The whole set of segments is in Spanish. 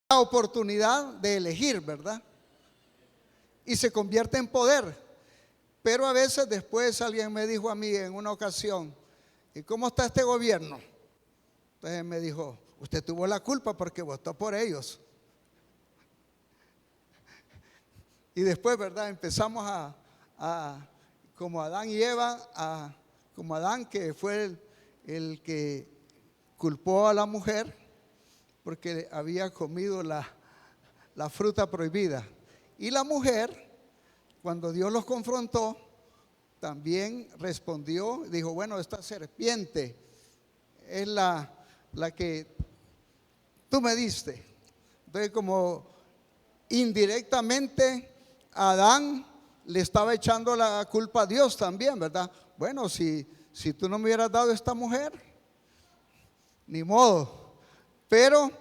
la oportunidad de elegir, ¿verdad? Y se convierte en poder. Pero a veces después alguien me dijo a mí en una ocasión: ¿y cómo está este gobierno? Entonces me dijo: usted tuvo la culpa porque votó por ellos. Y después, ¿verdad? Empezamos como Adán y Eva, como Adán, que fue el que culpó a la mujer porque había comido la fruta prohibida. Y la mujer, cuando Dios los confrontó, también respondió, dijo: bueno, esta serpiente es la que tú me diste. Entonces, como indirectamente Adán le estaba echando la culpa a Dios también, ¿verdad? Bueno, si tú no me hubieras dado esta mujer, ni modo. Pero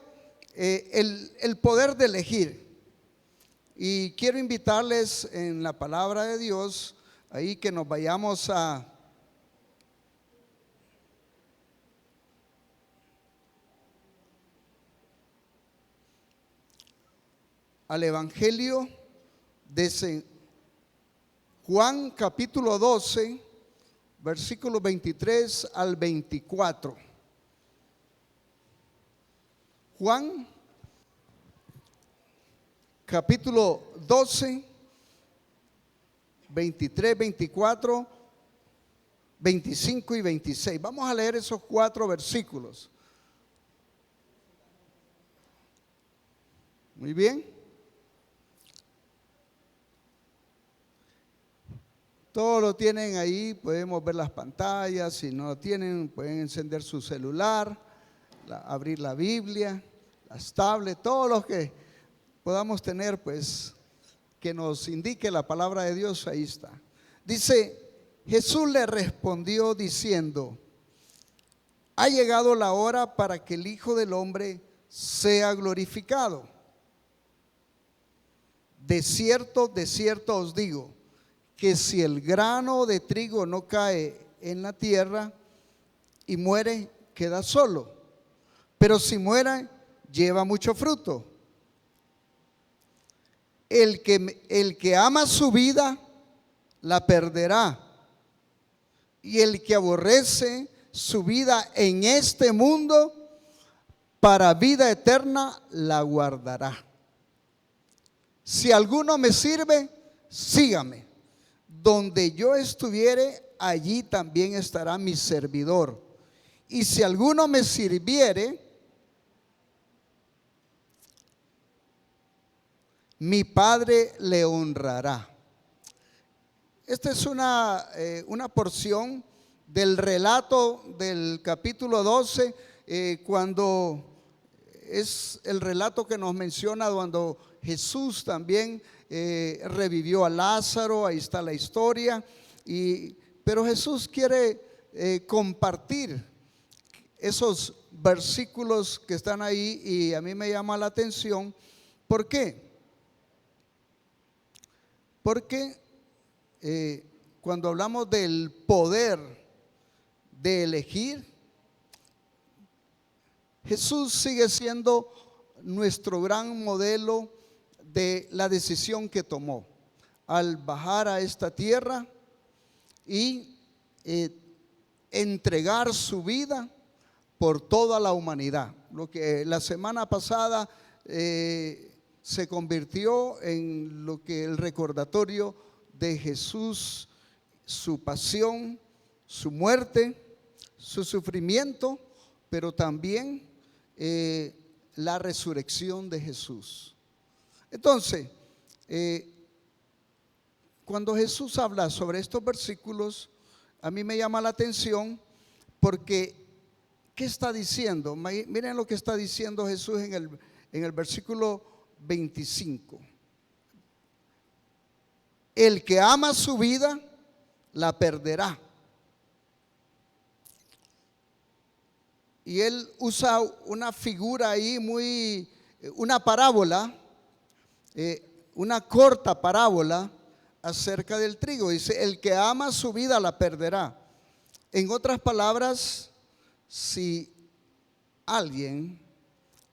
el poder de elegir. Y quiero invitarles en la palabra de Dios, ahí que nos vayamos al Evangelio de Juan capítulo 12, versículos 23 al 24. Juan capítulo 12, 23, 24, 25 y 26. Vamos a leer esos 4 versículos. Muy bien. Todos lo tienen ahí, podemos ver las pantallas. Si no lo tienen, pueden encender su celular, abrir la Biblia, las tablets, todos los que podamos tener, pues que nos indique la palabra de Dios. Ahí está. Dice: Jesús le respondió diciendo: ha llegado la hora para que el Hijo del Hombre sea glorificado. De cierto os digo, que si el grano de trigo no cae en la tierra y muere, queda solo, pero si muere, lleva mucho fruto. El que ama su vida, la perderá, y el que aborrece su vida en este mundo, para vida eterna la guardará. Si alguno me sirve, sígame. Donde yo estuviere, allí también estará mi servidor. Y si alguno me sirviere, mi Padre le honrará. Esta es una porción del relato del capítulo 12, cuando es el relato que nos menciona cuando Jesús también revivió a Lázaro. Ahí está la historia. Pero Jesús quiere compartir esos versículos que están ahí, y a mí me llama la atención. ¿Por qué? Porque cuando hablamos del poder de elegir, Jesús sigue siendo nuestro gran modelo de la decisión que tomó al bajar a esta tierra y entregar su vida por toda la humanidad. Lo que la semana pasada se convirtió en lo que el recordatorio de Jesús, su pasión, su muerte, su sufrimiento, pero también la resurrección de Jesús. Entonces, cuando Jesús habla sobre estos versículos, a mí me llama la atención porque ¿qué está diciendo? Miren lo que está diciendo Jesús en el versículo 25. El que ama su vida, la perderá. Y él usa una figura ahí una parábola, una corta parábola acerca del trigo. Dice: el que ama su vida la perderá. En otras palabras, si alguien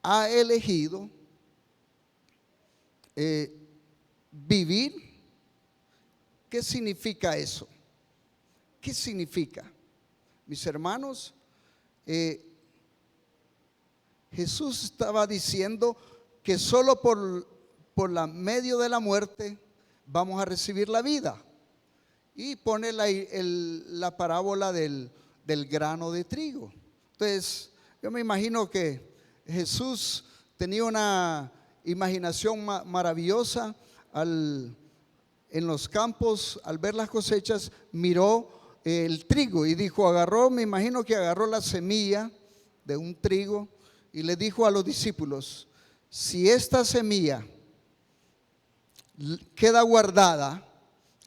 ha elegido vivir. ¿Qué significa eso? ¿Qué significa? Mis hermanos, Jesús estaba diciendo que solo por la medio de la muerte vamos a recibir la vida. Y pone la parábola del grano de trigo. Entonces, yo me imagino que Jesús tenía una imaginación maravillosa en los campos, al ver las cosechas, miró el trigo y dijo, me imagino que agarró la semilla de un trigo y le dijo a los discípulos, si esta semilla queda guardada,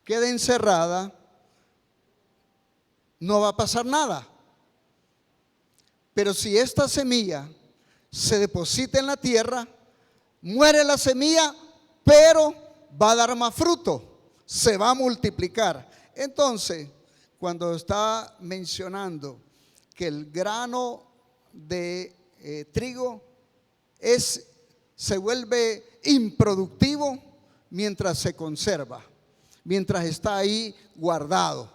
queda encerrada, no va a pasar nada. Pero si esta semilla se deposita en la tierra, muere la semilla, pero va a dar más fruto, se va a multiplicar. Entonces, cuando está mencionando que el grano de trigo se vuelve improductivo mientras se conserva, mientras está ahí guardado,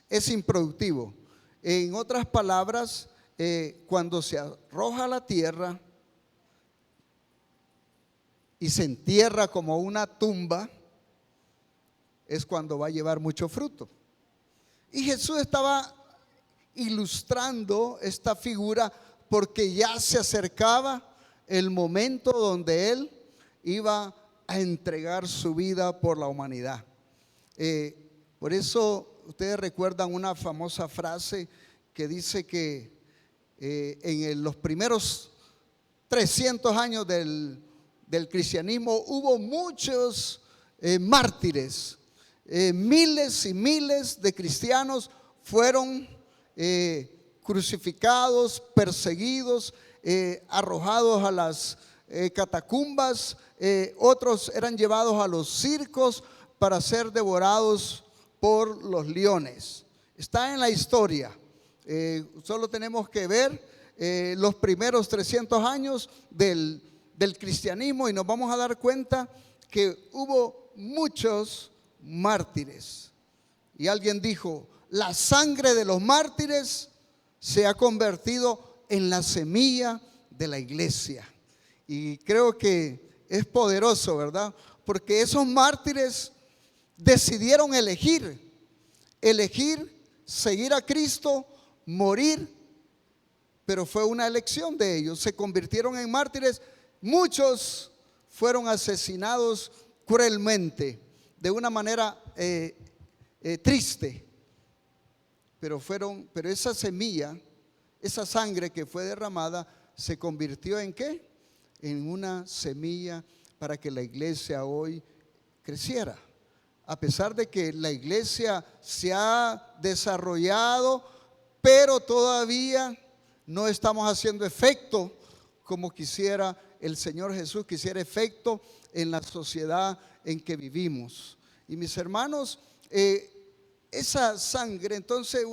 es improductivo. En otras palabras, cuando se arroja a la tierra y se entierra como una tumba, es cuando va a llevar mucho fruto. Y Jesús estaba ilustrando esta figura porque ya se acercaba el momento donde Él iba a entregar su vida por la humanidad. Por eso ustedes recuerdan una famosa frase que dice que en los primeros 300 años del cristianismo hubo muchos mártires. Miles y miles de cristianos fueron crucificados, perseguidos, arrojados a las catacumbas, otros eran llevados a los circos para ser devorados por los leones. Está en la historia. Solo tenemos que ver los primeros 300 años del cristianismo y nos vamos a dar cuenta que hubo muchos mártires. Y alguien dijo, la sangre de los mártires se ha convertido en la semilla de la iglesia. Y creo que es poderoso, ¿verdad? Porque esos mártires decidieron elegir seguir a Cristo, morir, pero fue una elección de ellos. Se convirtieron en mártires. Muchos fueron asesinados cruelmente, de una manera triste, pero esa semilla, esa sangre que fue derramada, se convirtió ¿en qué? En una semilla para que la iglesia hoy creciera. A pesar de que la iglesia se ha desarrollado, pero todavía no estamos haciendo efecto como quisiera el Señor Jesús, quisiera efecto en la sociedad en que vivimos. Y mis hermanos, esa sangre, entonces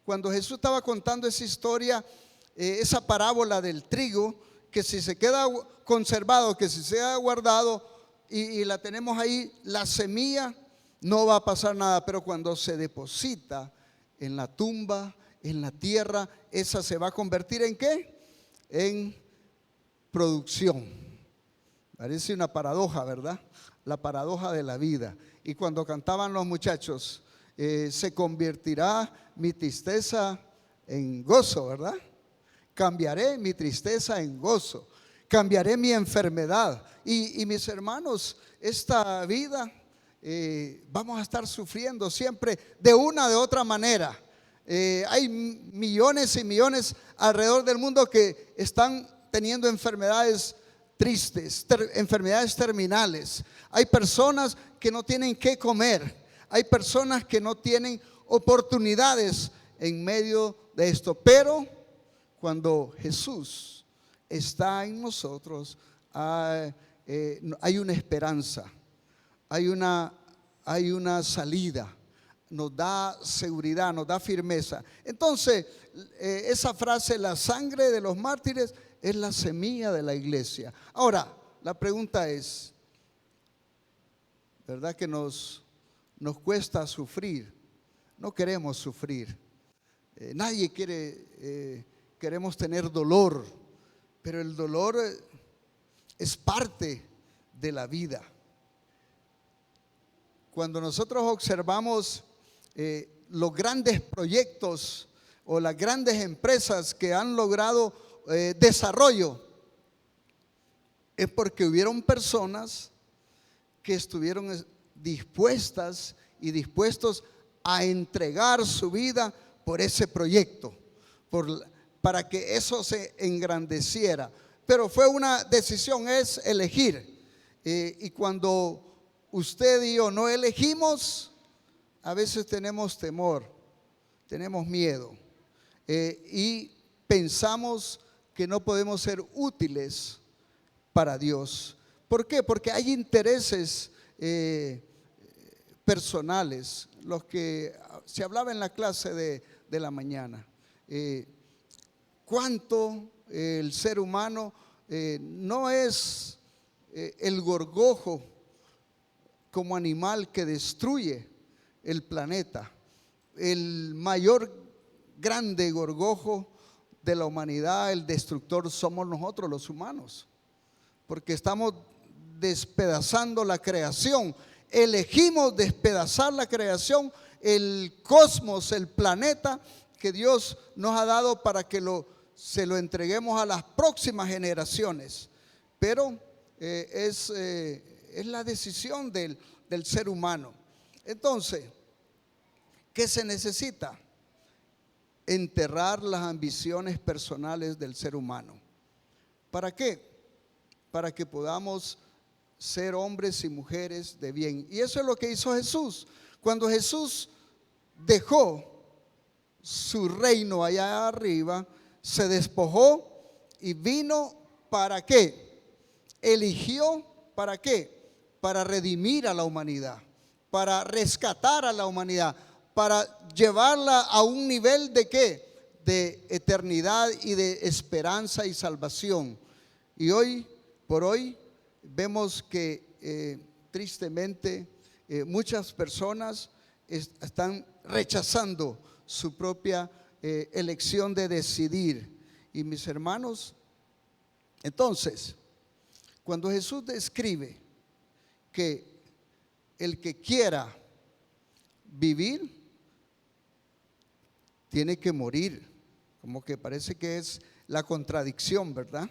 cuando Jesús estaba contando esa historia, esa parábola del trigo, que si se queda conservado, que si se ha guardado y la tenemos ahí, la semilla, no va a pasar nada, pero cuando se deposita en la tumba, en la tierra, esa se va a convertir ¿en qué? En producción. Parece una paradoja, ¿verdad? La paradoja de la vida. Y cuando cantaban los muchachos, se convertirá mi tristeza en gozo, ¿verdad? Cambiaré mi tristeza en gozo, cambiaré mi enfermedad. Y mis hermanos, esta vida vamos a estar sufriendo siempre de una de otra manera. Hay millones y millones alrededor del mundo que están teniendo enfermedades tristes, enfermedades terminales. Hay personas que no tienen qué comer. Hay personas que no tienen oportunidades en medio de esto. Pero cuando Jesús está en nosotros, hay una esperanza, hay una salida, nos da seguridad, nos da firmeza. Entonces, esa frase, la sangre de los mártires, es la semilla de la iglesia. Ahora, la pregunta es, ¿verdad que nos cuesta sufrir? No queremos sufrir. Nadie quiere, queremos tener dolor, pero el dolor es parte de la vida. Cuando nosotros observamos los grandes proyectos o las grandes empresas que han logrado desarrollo, es porque hubieron personas que estuvieron dispuestas y dispuestos a entregar su vida por ese proyecto, para que eso se engrandeciera. Pero fue una decisión, es elegir. Y cuando usted y yo no elegimos, a veces tenemos temor, tenemos miedo, y pensamos que no podemos ser útiles para Dios. ¿Por qué? Porque hay intereses personales, los que se hablaba en la clase de la mañana. Cuánto el ser humano no es el gorgojo como animal que destruye el planeta. El mayor grande gorgojo de la humanidad, el destructor, somos nosotros los humanos, porque estamos despedazando la creación. Elegimos despedazar la creación, el cosmos, el planeta que Dios nos ha dado para que se lo entreguemos a las próximas generaciones. Pero es la decisión del ser humano. Entonces, ¿qué se necesita? Enterrar las ambiciones personales del ser humano. ¿Para qué? Para que podamos ser hombres y mujeres de bien. Y eso es lo que hizo Jesús. Cuando Jesús dejó su reino allá arriba, se despojó y vino, ¿para qué? Eligió, ¿para qué? Para redimir a la humanidad, para rescatar a la humanidad, para llevarla a un nivel de ¿qué? De eternidad y de esperanza y salvación. Y hoy por hoy vemos que tristemente muchas personas están rechazando su propia elección de decidir. Y mis hermanos, entonces, cuando Jesús describe que el que quiera vivir tiene que morir, como que parece que es la contradicción, ¿verdad?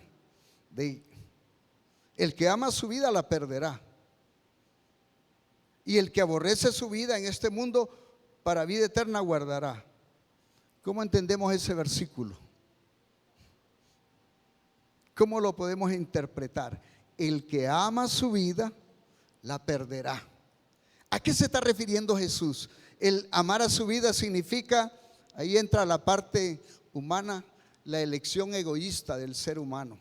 El que ama su vida la perderá, y el que aborrece su vida en este mundo para vida eterna guardará. ¿Cómo entendemos ese versículo? ¿Cómo lo podemos interpretar? El que ama su vida la perderá. ¿A qué se está refiriendo Jesús? El amar a su vida significa, ahí entra la parte humana, la elección egoísta del ser humano.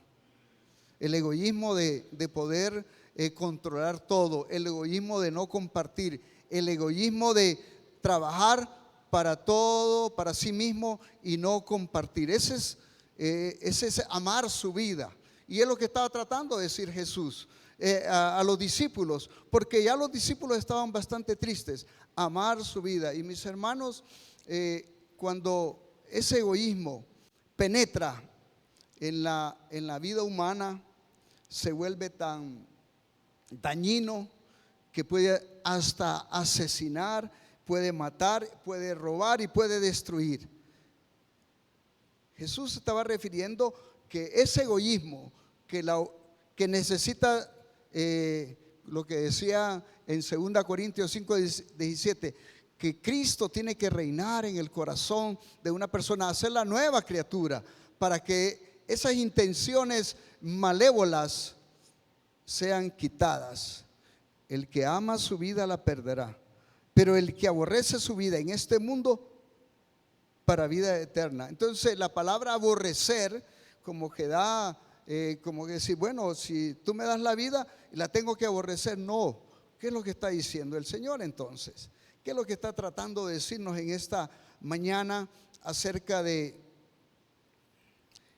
El egoísmo de poder controlar todo, el egoísmo de no compartir, el egoísmo de trabajar para todo, para sí mismo y no compartir. Ese es amar su vida. Y es lo que estaba tratando de decir Jesús a los discípulos, porque ya los discípulos estaban bastante tristes. Amar su vida. Y mis hermanos, cuando ese egoísmo penetra en la vida humana, se vuelve tan dañino que puede hasta asesinar, puede matar, puede robar y puede destruir. Jesús estaba refiriendo que ese egoísmo que necesita, lo que decía en 2 Corintios 5:17, que Cristo tiene que reinar en el corazón de una persona, hacer la nueva criatura, para que esas intenciones malévolas sean quitadas. El que ama su vida la perderá, pero el que aborrece su vida en este mundo, para vida eterna. Entonces la palabra aborrecer como que da, como que decir, bueno, si tú me das la vida, la tengo que aborrecer. No. ¿Qué es lo que está diciendo el Señor entonces? ¿Qué es lo que está tratando de decirnos en esta mañana acerca de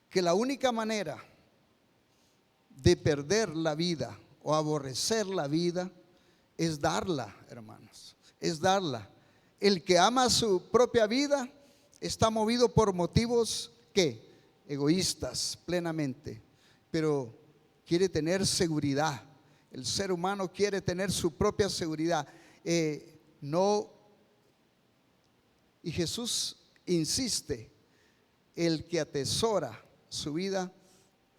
que la única manera de perder la vida o aborrecer la vida es darla, hermanos, es darla. El que ama su propia vida está movido por motivos que egoístas plenamente, pero quiere tener seguridad. El ser humano quiere tener su propia seguridad. No, y Jesús insiste, el que atesora su vida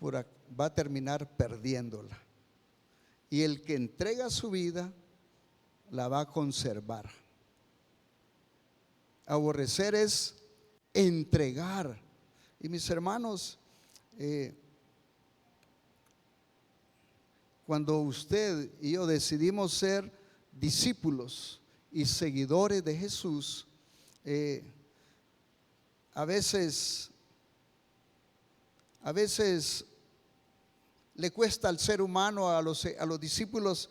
va a terminar perdiéndola, y el que entrega su vida la va a conservar. Aborrecer es entregar. Y mis hermanos, cuando usted y yo decidimos ser discípulos y seguidores de Jesús, a veces le cuesta al ser humano, a los discípulos,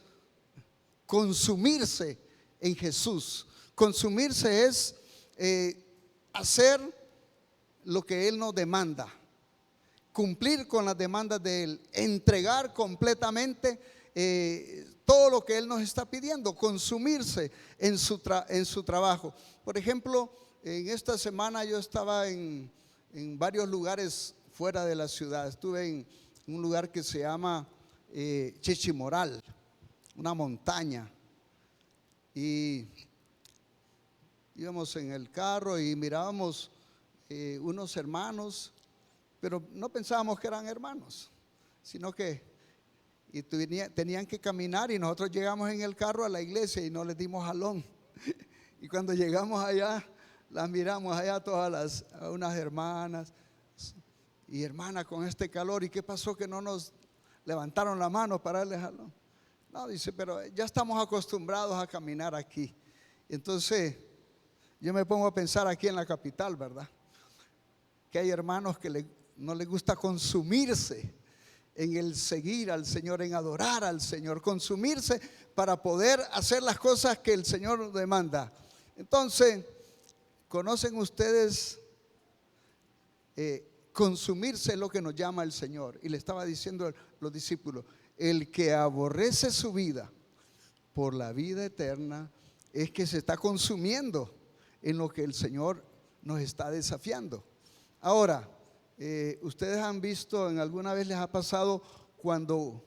consumirse en Jesús. Consumirse es hacer lo que Él nos demanda, cumplir con las demandas de Él, entregar completamente todo lo que Él nos está pidiendo, consumirse en su trabajo. Por ejemplo, en esta semana yo estaba en varios lugares fuera de la ciudad. Estuve en un lugar que se llama Chichimoral, una montaña, y íbamos en el carro y mirábamos unos hermanos, pero no pensábamos que eran hermanos, sino que tenían que caminar, y nosotros llegamos en el carro a la iglesia y no les dimos jalón. Y cuando llegamos allá, las miramos allá todas unas hermanas, y hermana, con este calor, ¿y qué pasó que no nos levantaron la mano para darle jalón? No, dice, pero ya estamos acostumbrados a caminar aquí. Entonces yo me pongo a pensar aquí en la capital, ¿verdad? Que hay hermanos que no les gusta consumirse en el seguir al Señor, en adorar al Señor, consumirse para poder hacer las cosas que el Señor demanda. Entonces, ¿conocen ustedes? Consumirse es lo que nos llama el Señor. Y le estaba diciendo a los discípulos: el que aborrece su vida por la vida eterna es que se está consumiendo en lo que el Señor nos está desafiando. Ahora, ustedes han visto, en alguna vez les ha pasado cuando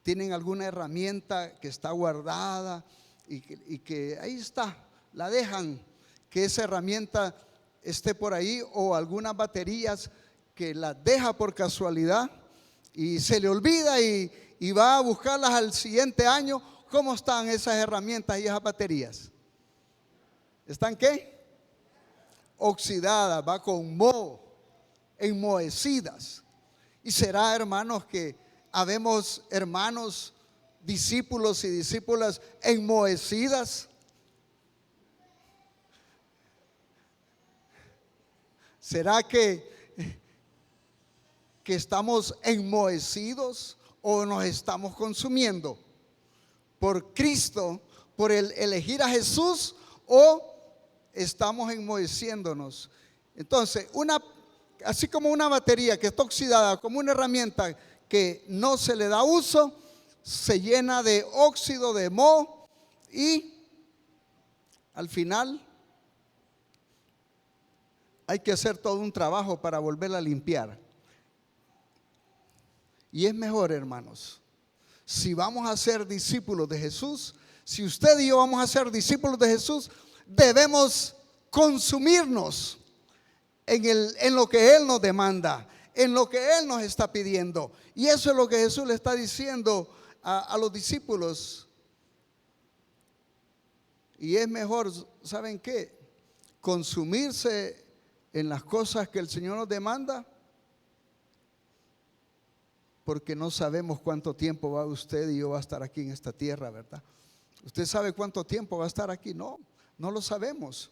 tienen alguna herramienta que está guardada y que ahí está, la dejan, que esa herramienta esté por ahí, o algunas baterías que las deja por casualidad y se le olvida y va a buscarlas al siguiente año? ¿Cómo están esas herramientas y esas baterías? ¿Están qué? Oxidadas, va con moho, enmohecidas. Y será, hermanos, que habemos hermanos, discípulos y discípulas enmohecidas. ¿Será que estamos enmohecidos o nos estamos consumiendo por Cristo, por el elegir a Jesús, o estamos enmoheciéndonos? Entonces, así como una batería que está oxidada, como una herramienta que no se le da uso, se llena de óxido, de moho, y al final hay que hacer todo un trabajo para volverla a limpiar. Y es mejor, hermanos, si vamos a ser discípulos de Jesús, si usted y yo vamos a ser discípulos de Jesús, debemos consumirnos en lo que Él nos demanda, en lo que Él nos está pidiendo. Y eso es lo que Jesús le está diciendo a los discípulos. Y es mejor, ¿saben qué? Consumirse en las cosas que el Señor nos demanda, porque no sabemos cuánto tiempo va usted y yo va a estar aquí en esta tierra, ¿verdad? ¿Usted sabe cuánto tiempo va a estar aquí? No lo sabemos.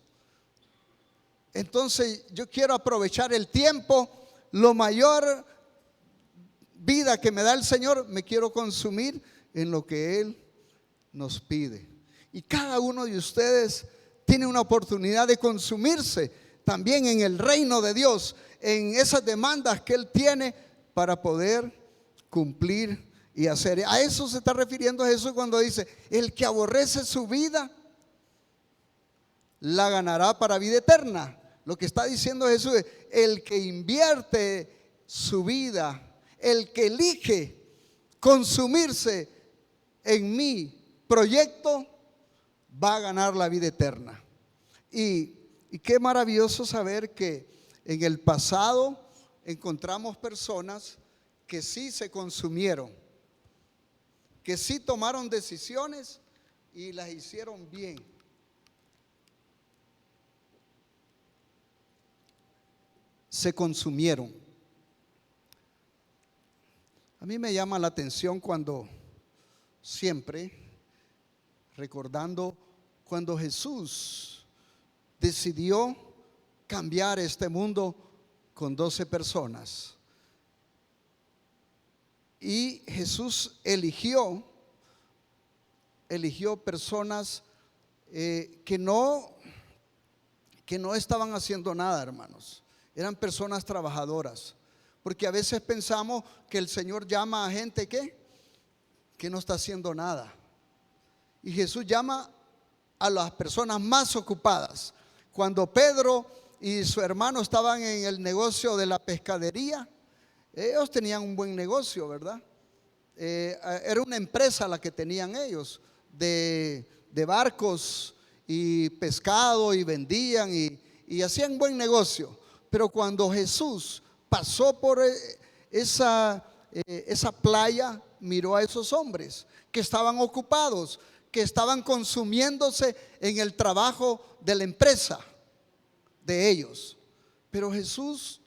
Entonces yo quiero aprovechar el tiempo, lo mayor vida que me da el Señor, me quiero consumir en lo que Él nos pide. Y cada uno de ustedes tiene una oportunidad de consumirse también en el reino de Dios, en esas demandas que Él tiene para poder cumplir y hacer. A eso se está refiriendo Jesús cuando dice: el que aborrece su vida la ganará para vida eterna. Lo que está diciendo Jesús es: el que invierte su vida, el que elige consumirse en mi proyecto, va a ganar la vida eterna. Y qué maravilloso saber que en el pasado encontramos personas que sí se consumieron, que sí tomaron decisiones y las hicieron bien. Se consumieron. A mí me llama la atención cuando siempre recordando cuando Jesús decidió cambiar este mundo con 12 personas. Y Jesús eligió personas que no estaban haciendo nada, hermanos. Eran personas trabajadoras. Porque a veces pensamos que el Señor llama a gente que no está haciendo nada. Y Jesús llama a las personas más ocupadas. Cuando Pedro y su hermano estaban en el negocio de la pescadería, ellos tenían un buen negocio, ¿verdad? Era una empresa la que tenían ellos de barcos y pescado, y vendían y hacían buen negocio. Pero cuando Jesús pasó por esa playa, miró a esos hombres que estaban ocupados, que estaban consumiéndose en el trabajo de la empresa de ellos. Pero Jesús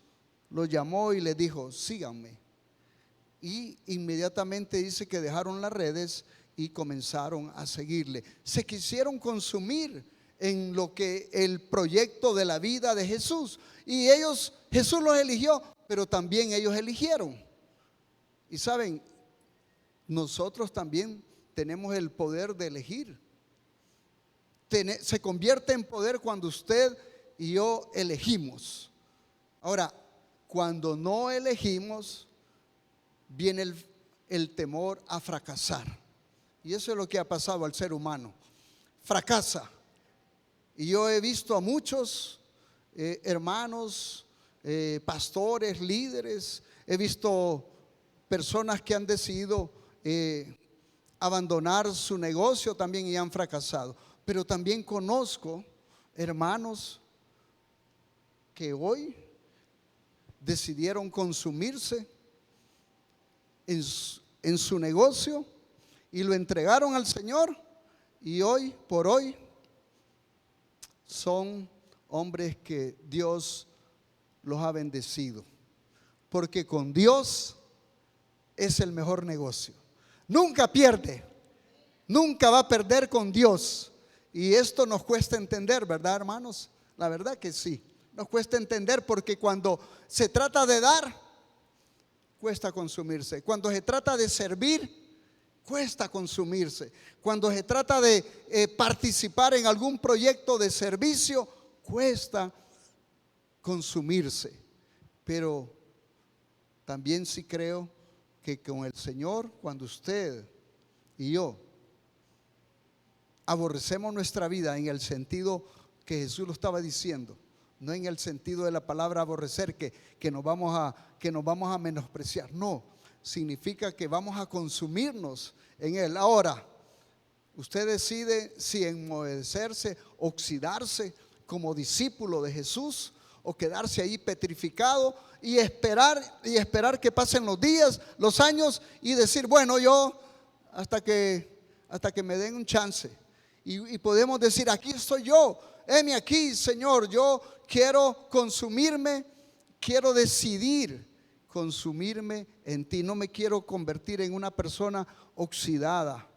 los llamó y les dijo: síganme. Y inmediatamente dice que dejaron las redes y comenzaron a seguirle. Se quisieron consumir en lo que el proyecto de la vida de Jesús. Y Jesús los eligió, pero también ellos eligieron. Y saben, nosotros también tenemos el poder de elegir. Se convierte en poder cuando usted y yo elegimos. Ahora, cuando no elegimos, viene el temor a fracasar. Y eso es lo que ha pasado al ser humano. Fracasa. Y yo he visto a muchos hermanos, pastores, líderes. He visto personas que han decidido abandonar su negocio también y han fracasado. Pero también conozco hermanos que hoy decidieron consumirse en su negocio y lo entregaron al Señor, y hoy por hoy son hombres que Dios los ha bendecido, porque con Dios es el mejor negocio. Nunca pierde, nunca va a perder con Dios. Y esto nos cuesta entender, ¿verdad, hermanos? La verdad que sí, nos cuesta entender, porque cuando se trata de dar, cuesta consumirse. Cuando se trata de servir, cuesta consumirse. Cuando se trata de participar en algún proyecto de servicio, cuesta consumirse. Pero también sí creo que con el Señor, cuando usted y yo aborrecemos nuestra vida en el sentido que Jesús lo estaba diciendo, no en el sentido de la palabra aborrecer, que nos vamos a menospreciar. No, significa que vamos a consumirnos en Él. Ahora, usted decide si enmohecerse, oxidarse como discípulo de Jesús, o quedarse ahí petrificado y esperar que pasen los días, los años, y decir: bueno, yo hasta que me den un chance. Y podemos decir: aquí estoy yo, heme aquí, Señor, yo quiero consumirme, quiero decidir consumirme en ti, no me quiero convertir en una persona oxidada.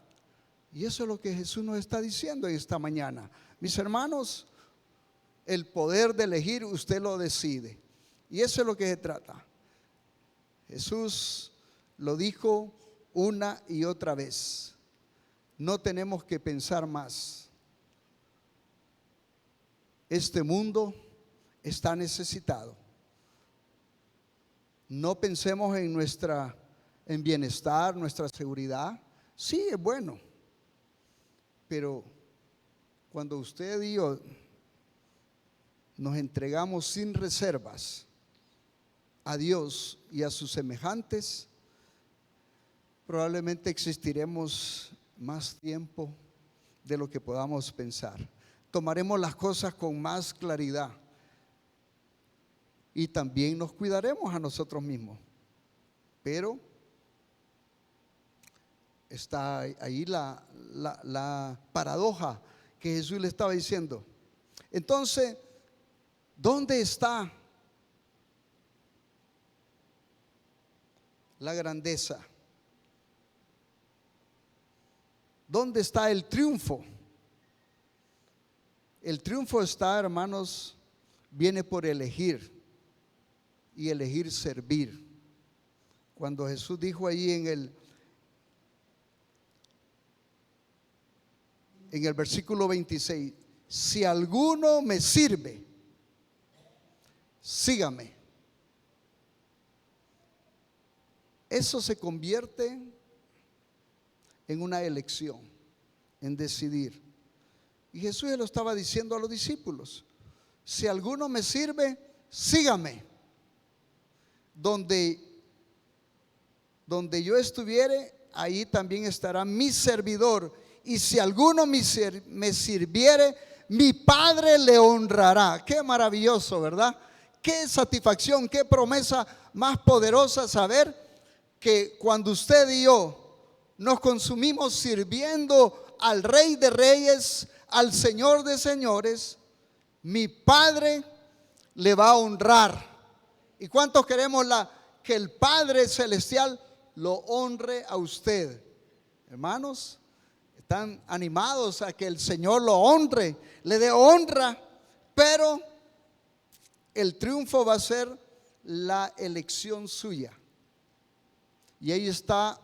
Y eso es lo que Jesús nos está diciendo esta mañana. Mis hermanos, el poder de elegir usted lo decide, y eso es lo que se trata. Jesús lo dijo una y otra vez: no tenemos que pensar más. Este mundo está necesitado. No pensemos en en bienestar, nuestra seguridad. Sí, es bueno. Pero cuando usted y yo nos entregamos sin reservas a Dios y a sus semejantes, probablemente existiremos más tiempo de lo que podamos pensar. Tomaremos las cosas con más claridad y también nos cuidaremos a nosotros mismos. Pero está ahí la paradoja que Jesús le estaba diciendo. Entonces, ¿dónde está la grandeza? ¿Dónde está el triunfo? El triunfo está, hermanos, viene por elegir y elegir servir. Cuando Jesús dijo ahí en el versículo 26, si alguno me sirve, sígame. Eso se convierte en una elección, en decidir. Y Jesús lo estaba diciendo a los discípulos: si alguno me sirve, sígame. Donde yo estuviere, ahí también estará mi servidor. Y si alguno me sirviere, mi Padre le honrará. Qué maravilloso, ¿verdad? Qué satisfacción, qué promesa más poderosa saber que cuando usted y yo nos consumimos sirviendo al Rey de Reyes, al Señor de Señores, mi Padre le va a honrar. ¿Y cuántos queremos que el Padre Celestial lo honre a usted? Hermanos, están animados a que el Señor lo honre, le dé honra, pero el triunfo va a ser la elección suya. Y ahí está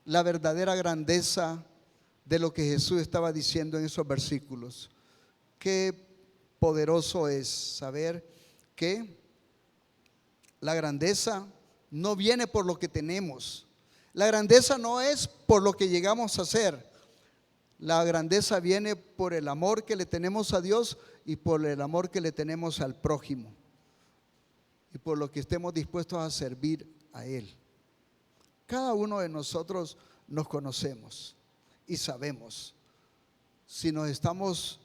la verdadera grandeza de lo que Jesús estaba diciendo en esos versículos. Qué poderoso es saber que la grandeza no viene por lo que tenemos. La grandeza no es por lo que llegamos a hacer. La grandeza viene por el amor que le tenemos a Dios y por el amor que le tenemos al prójimo. Y por lo que estemos dispuestos a servir a Él. Cada uno de nosotros nos conocemos y sabemos si nos estamos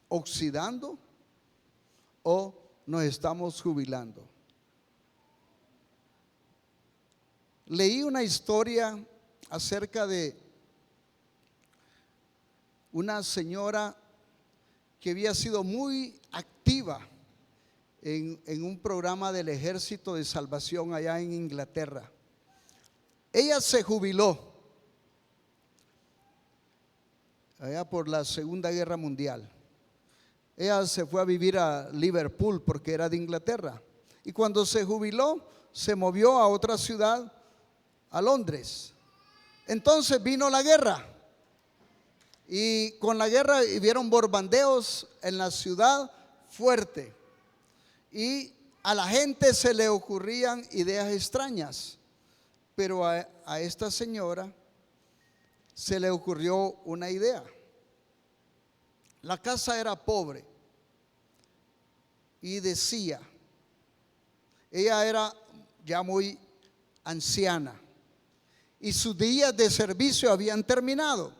oxidando o nos estamos jubilando. Leí una historia acerca de una señora que había sido muy activa en un programa del Ejército de Salvación allá en Inglaterra. Ella se jubiló allá por la Segunda Guerra Mundial. Ella se fue a vivir a Liverpool porque era de Inglaterra. Y cuando se jubiló, se movió a otra ciudad, a Londres. Entonces vino la guerra. Y con la guerra hubieron bombardeos en la ciudad fuerte. Y a la gente se le ocurrían ideas extrañas. Pero a esta señora se le ocurrió una idea. La casa era pobre y decía, ella era ya muy anciana y sus días de servicio habían terminado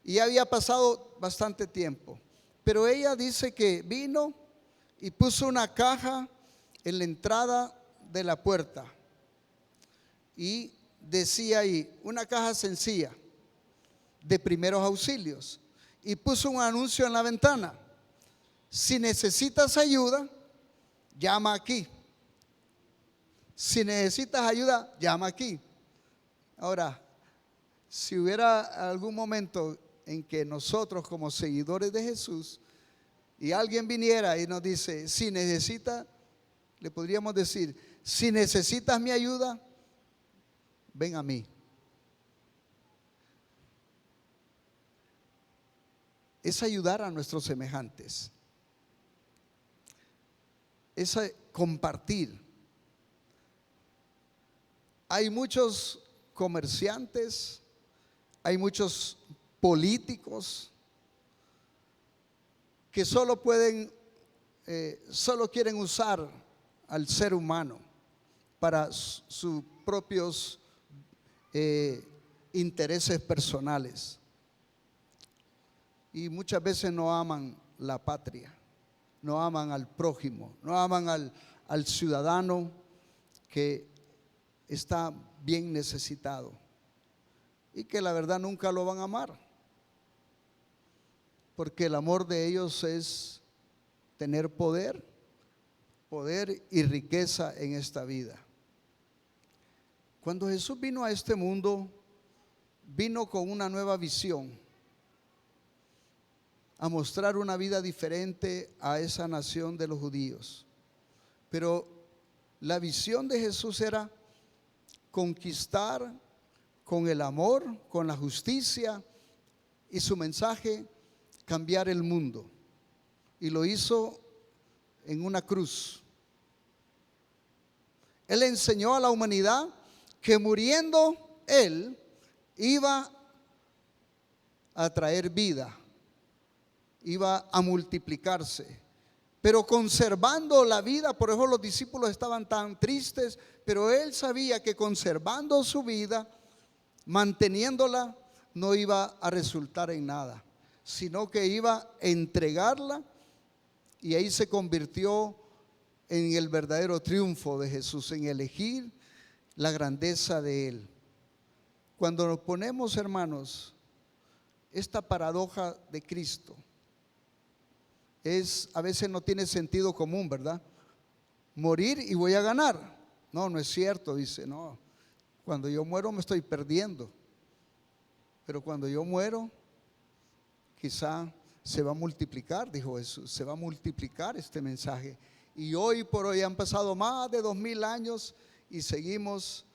y había pasado bastante tiempo. Pero ella dice que vino y puso una caja en la entrada de la puerta. Y decía ahí, una caja sencilla de primeros auxilios. Y puso un anuncio en la ventana: si necesitas ayuda, llama aquí. Si necesitas ayuda, llama aquí. Ahora, si hubiera algún momento en que nosotros como seguidores de Jesús y alguien viniera y nos dice, si necesita, le podríamos decir, si necesitas mi ayuda, ven a mí. Es ayudar a nuestros semejantes. Es compartir. hay muchos comerciantes, hay muchos políticos que solo quieren usar al ser humano para sus propios intereses personales. Y muchas veces no aman la patria, no aman al prójimo, no aman al ciudadano que está bien necesitado y que la verdad nunca lo van a amar, porque el amor de ellos es tener poder y riqueza en esta vida. Cuando Jesús vino a este mundo, vino con una nueva visión, a mostrar una vida diferente a esa nación de los judíos. Pero la visión de Jesús era conquistar con el amor, con la justicia, y su mensaje, cambiar el mundo. Y lo hizo en una cruz. Él enseñó a la humanidad que muriendo Él iba a traer vida, iba a multiplicarse, pero conservando la vida. Por eso los discípulos estaban tan tristes, pero Él sabía que conservando su vida, manteniéndola, no iba a resultar en nada, sino que iba a entregarla, y ahí se convirtió en el verdadero triunfo de Jesús, en elegir la grandeza de Él. Cuando nos ponemos, hermanos, esta paradoja de Cristo, a veces no tiene sentido común, ¿verdad? Morir y voy a ganar. No, no es cierto, dice, no. Cuando yo muero me estoy perdiendo, pero cuando yo muero, quizá se va a multiplicar, dijo Jesús, se va a multiplicar este mensaje. Y hoy por hoy han pasado más de 2000 años y seguimos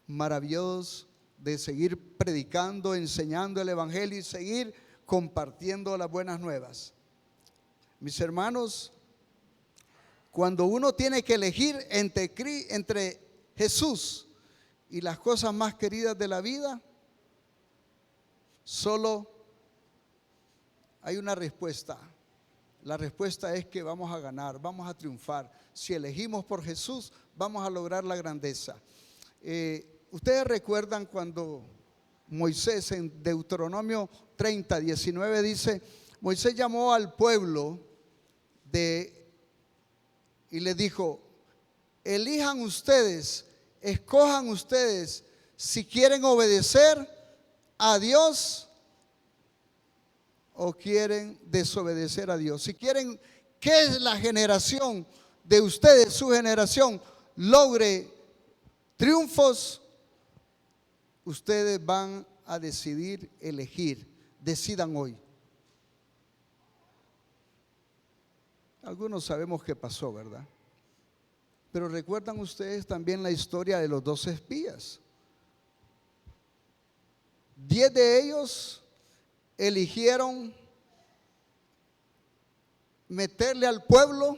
maravillosos de seguir predicando, enseñando el evangelio y seguir compartiendo las buenas nuevas. Mis hermanos, cuando uno tiene que elegir entre Jesús y las cosas más queridas de la vida, solo hay una respuesta. La respuesta es que vamos a ganar, vamos a triunfar. Si elegimos por Jesús, vamos a lograr la grandeza. Ustedes recuerdan cuando Moisés, en Deuteronomio 30, 19 dice, Moisés llamó al pueblo y le dijo: elijan ustedes, escojan ustedes si quieren obedecer a Dios o quieren desobedecer a Dios. Si quieren que la generación de ustedes, su generación, logre triunfos, ustedes van a decidir elegir. Decidan hoy. Algunos sabemos qué pasó, ¿verdad? Pero recuerdan ustedes también la historia de los 12 espías. 10 de ellos eligieron meterle al pueblo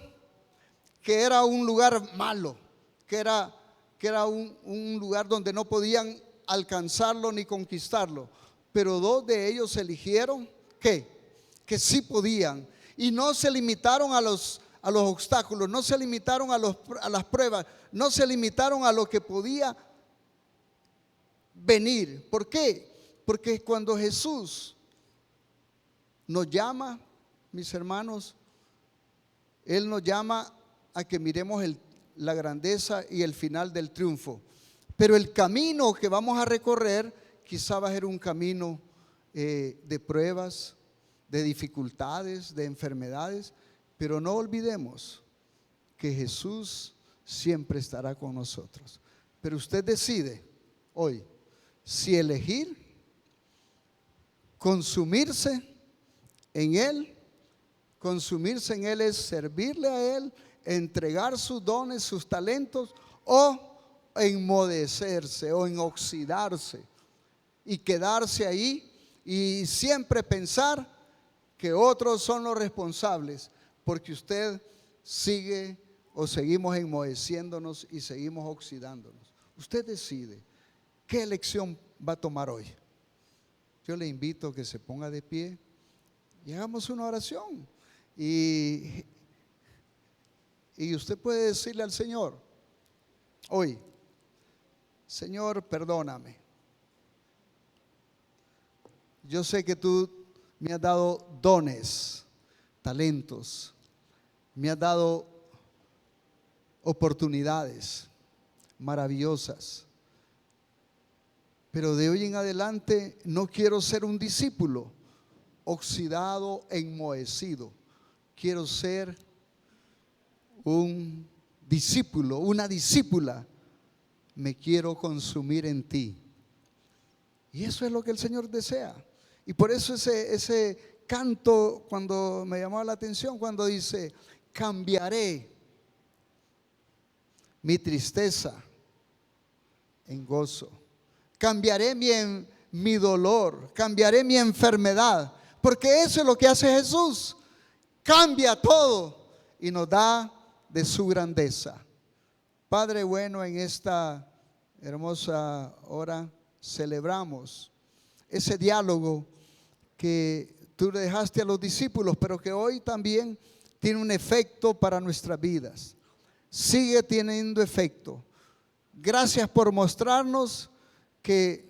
que era un lugar malo, que era un lugar donde no podían alcanzarlo ni conquistarlo. Pero 2 de ellos eligieron que sí podían, y no se limitaron a los obstáculos, no se limitaron a las pruebas, no se limitaron a lo que podía venir. ¿Por qué? Porque cuando Jesús nos llama, mis hermanos, Él nos llama a que miremos la grandeza y el final del triunfo. Pero el camino que vamos a recorrer quizá va a ser un camino de pruebas, de dificultades, de enfermedades. Pero no olvidemos que Jesús siempre estará con nosotros. Pero usted decide hoy si elegir consumirse en Él. Consumirse en Él es servirle a Él, entregar sus dones, sus talentos, o enmudecerse o en oxidarse y quedarse ahí y siempre pensar que otros son los responsables, porque usted sigue o seguimos enmudeciéndonos y seguimos oxidándonos. Usted decide qué elección va a tomar hoy. Yo le invito a que se ponga de pie y hagamos una oración. Y usted puede decirle al Señor hoy: Señor, perdóname. Yo sé que tú me has dado dones, talentos, me has dado oportunidades maravillosas, pero de hoy en adelante no quiero ser un discípulo oxidado, enmohecido. Quiero ser un discípulo, una discípula. Me quiero consumir en ti. Y eso es lo que el Señor desea. Y por eso ese canto, cuando me llamó la atención, cuando dice: cambiaré mi tristeza en gozo, cambiaré mi dolor, cambiaré mi enfermedad, porque eso es lo que hace Jesús. Cambia todo y nos da de su grandeza. Padre bueno, en esta hermosa hora celebramos ese diálogo que tú le dejaste a los discípulos, pero que hoy también tiene un efecto para nuestras vidas. Sigue teniendo efecto. Gracias por mostrarnos que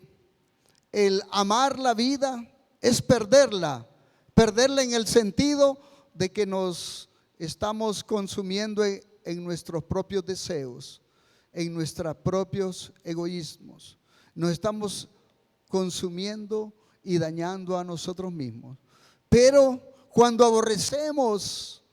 el amar la vida es perderla en el sentido de que nos estamos consumiendo en nuestros propios deseos, en nuestros propios egoísmos. Nos estamos consumiendo y dañando a nosotros mismos. Pero cuando aborrecemos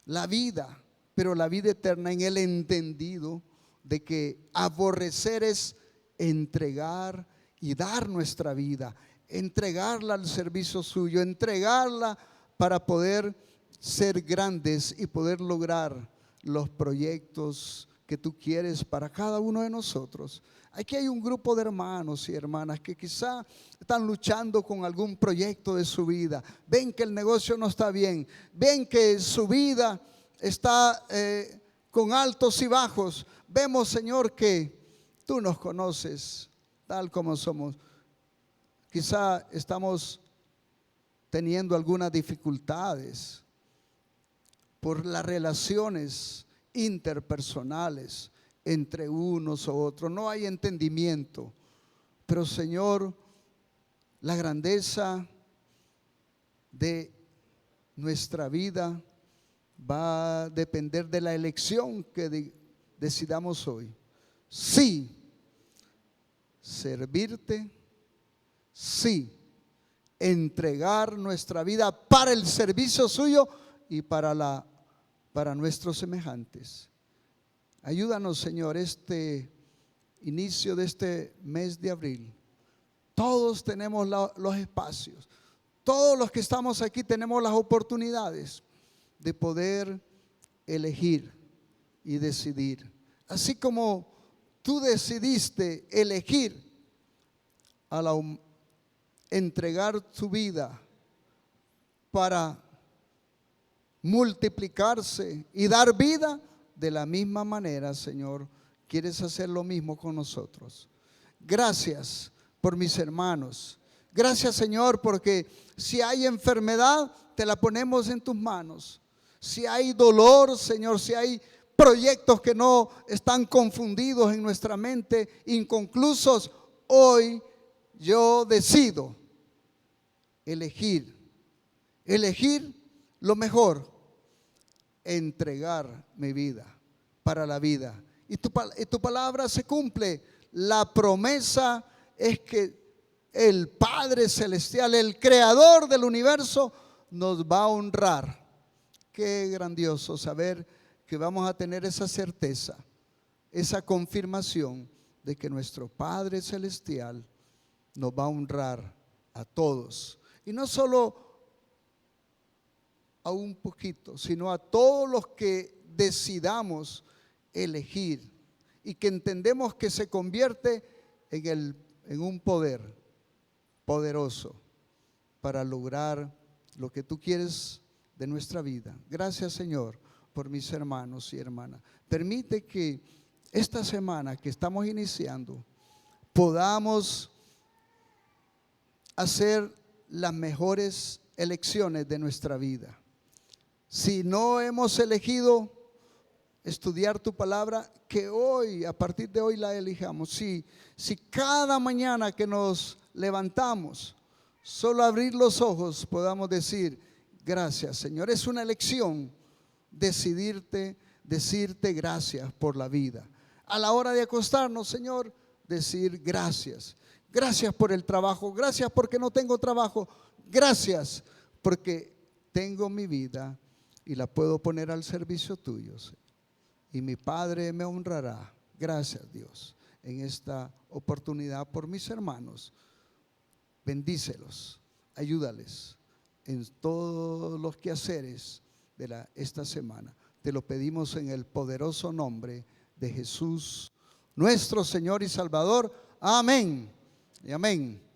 la vida, pero la vida eterna, en el entendido de que aborrecer es entregar y dar nuestra vida, entregarla al servicio suyo, entregarla para poder ser grandes y poder lograr los proyectos que tú quieres para cada uno de nosotros. Aquí hay un grupo de hermanos y hermanas que quizá están luchando con algún proyecto de su vida. Ven que el negocio no está bien, ven que su vida está con altos y bajos. Vemos, Señor, que tú nos conoces tal como somos. Quizá estamos teniendo algunas dificultades por las relaciones interpersonales entre unos u otros. No hay entendimiento. Pero, Señor, la grandeza de nuestra vida va a depender de la elección que decidamos hoy. Sí, servirte. Sí, entregar nuestra vida para el servicio suyo y para nuestros semejantes. Ayúdanos, Señor, este inicio de este mes de abril. Todos tenemos los espacios. Todos los que estamos aquí tenemos las oportunidades de poder elegir y decidir. Así como tú decidiste elegir entregar tu vida para multiplicarse y dar vida, de la misma manera, Señor, quieres hacer lo mismo con nosotros. Gracias por mis hermanos. Gracias, Señor, porque si hay enfermedad, te la ponemos en tus manos. Si hay dolor, Señor, si hay proyectos que no están confundidos en nuestra mente, inconclusos, hoy yo decido elegir lo mejor, entregar mi vida para la vida. Y tu palabra se cumple. La promesa es que el Padre Celestial, el Creador del universo, nos va a honrar. Qué grandioso saber que vamos a tener esa certeza, esa confirmación de que nuestro Padre Celestial nos va a honrar a todos. Y no solo a un poquito, sino a todos los que decidamos elegir y que entendemos que se convierte en un poder poderoso para lograr lo que tú quieres de nuestra vida. Gracias, Señor, por mis hermanos y hermanas. Permite que esta semana que estamos iniciando podamos hacer las mejores elecciones de nuestra vida. Si no hemos elegido estudiar tu palabra, que hoy, a partir de hoy la elijamos. Si cada mañana que nos levantamos, solo abrir los ojos, podamos decir, gracias Señor. Es una elección decirte gracias por la vida. A la hora de acostarnos, Señor, decir gracias. Gracias por el trabajo, gracias porque no tengo trabajo, gracias porque tengo mi vida y la puedo poner al servicio tuyo, Señor. Y mi Padre me honrará. Gracias, Dios, en esta oportunidad por mis hermanos. Bendícelos, ayúdales en todos los quehaceres de esta semana. Te lo pedimos en el poderoso nombre de Jesús, nuestro Señor y Salvador. Amén y amén.